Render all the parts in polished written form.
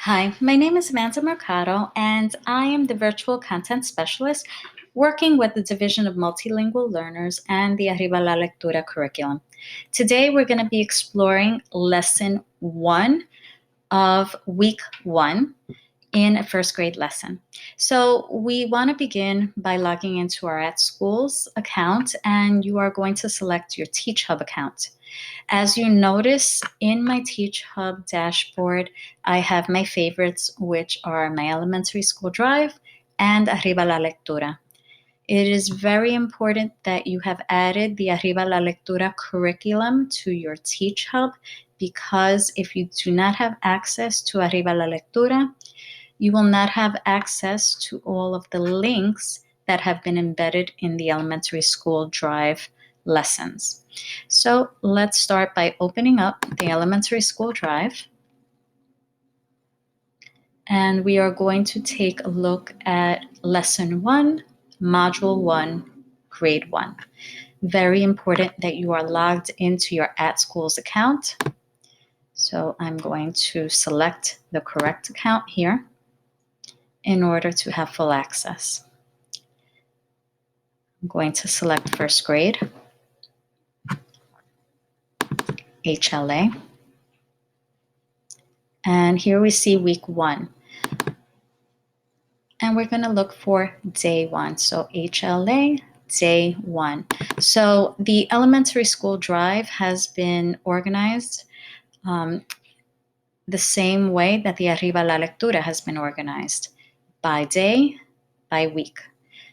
Hi, my name is Amanda Mercado, and I am the Virtual Content Specialist working with the Division of Multilingual Learners and the Arriba la Lectura curriculum. Today, we're going to be exploring Lesson 1 of Week 1 in a first grade lesson. So we want to begin by logging into our At Schools account, and you are going to select your Teach Hub account. As you notice in my Teach Hub dashboard, I have my favorites, which are my elementary school drive and Arriba la Lectura. It is very important that you have added the Arriba la Lectura curriculum to your Teach Hub, because if you do not have access to Arriba la Lectura, you will not have access to all of the links that have been embedded in the elementary school drive lessons. So let's start by opening up the elementary school drive. And we are going to take a look at Lesson 1, Module 1, Grade 1. Very important that you are logged into your At Schools account. So I'm going to select the correct account here in order to have full access. I'm going to select first grade, HLA. And here we see week 1. And we're going to look for day 1. So HLA, day 1. So the elementary school drive has been organized the same way that the Arriba la Lectura has been organized, by day, by week.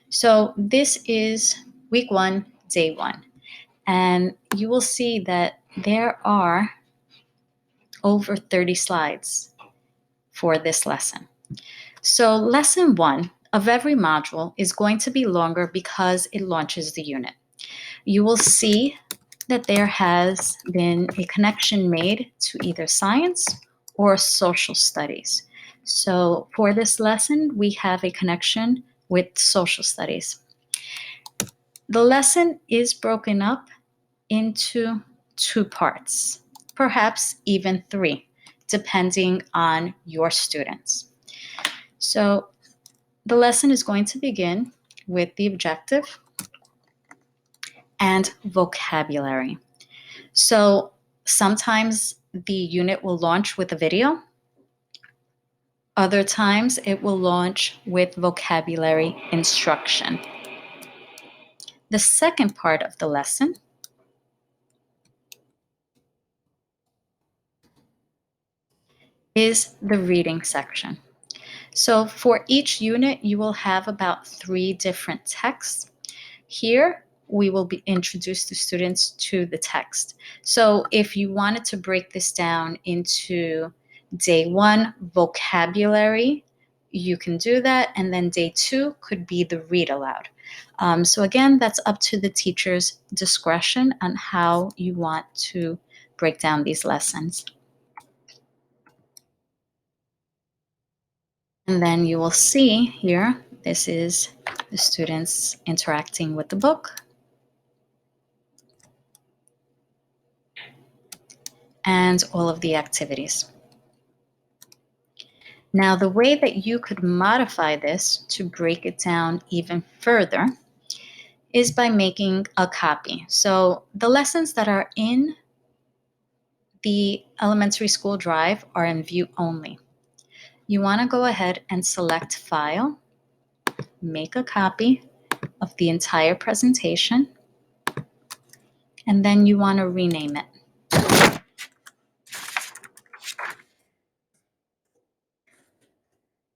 So this is week 1, day 1. And you will see that there are over 30 slides for this lesson. So lesson 1 of every module is going to be longer because it launches the unit. You will see that there has been a connection made to either science or social studies. So for this lesson, we have a connection with social studies. The lesson is broken up into 2 parts, perhaps even 3, depending on your students. So the lesson is going to begin with the objective and vocabulary. So sometimes the unit will launch with a video. Other times it will launch with vocabulary instruction. The second part of the lesson is the reading section. So for each unit, you will have about 3 different texts. Here, we will be introduced the students to the text. So if you wanted to break this down into day 1, vocabulary, you can do that. And then day 2 could be the read aloud. So again, that's up to the teacher's discretion on how you want to break down these lessons. And then you will see here, this is the students interacting with the book. And all of the activities. Now, the way that you could modify this to break it down even further is by making a copy. So the lessons that are in the elementary school drive are in view only. You want to go ahead and select File, make a copy of the entire presentation, and then you want to rename it.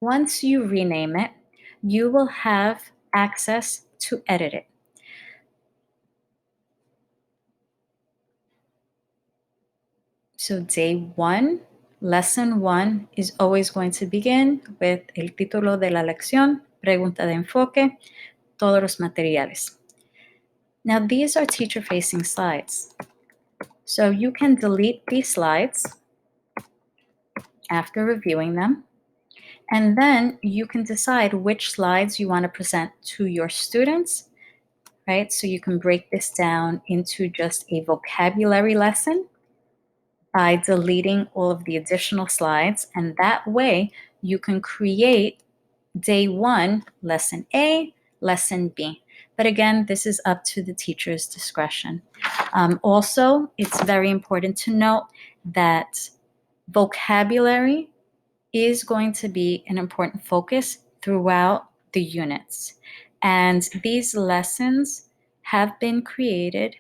Once you rename it, you will have access to edit it. So day 1, lesson 1 is always going to begin with el título de la lección, pregunta de enfoque, todos los materiales. Now these are teacher-facing slides. So you can delete these slides after reviewing them, and then you can decide which slides you want to present to your students, right? So you can break this down into just a vocabulary lesson by deleting all of the additional slides, and that way you can create day 1, lesson A, lesson B. But again, this is up to the teacher's discretion. Also, it's very important to note that vocabulary is going to be an important focus throughout the units. And these lessons have been created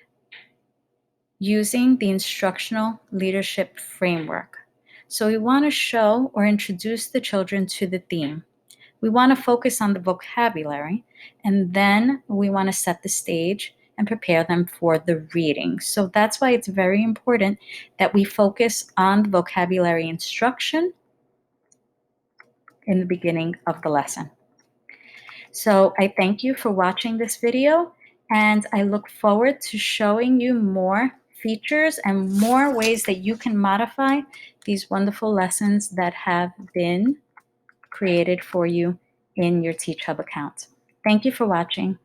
using the instructional leadership framework. So we want to show or introduce the children to the theme. We want to focus on the vocabulary, and then we want to set the stage and prepare them for the reading. So that's why it's very important that we focus on the vocabulary instruction in the beginning of the lesson. So I thank you for watching this video, and I look forward to showing you more features and more ways that you can modify these wonderful lessons that have been created for you in your Teach Hub account. Thank you for watching.